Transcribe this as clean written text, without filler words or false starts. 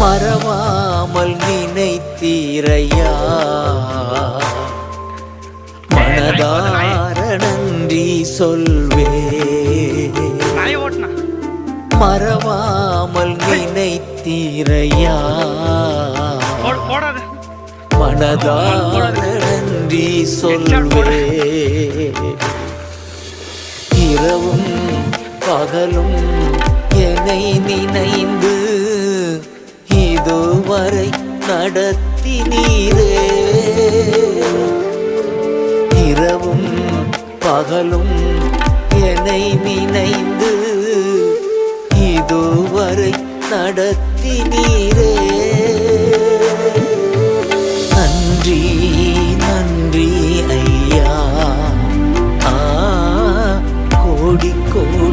மறவாமல் நினைத்தீரையா, மனதார நன்றி சொல்வே. மறவாமல் நினைத்தீரையா, மனதார நன்றி சொல்வே. இரவும் பகலும் என்னை நினைந்து இதுவரை நடத்தினீரே. இரவும் பகலும் என்னை நினைந்து இதுவரை நடத்தினீரே. நன்றி நன்றி ஐயா, கோடி கோடி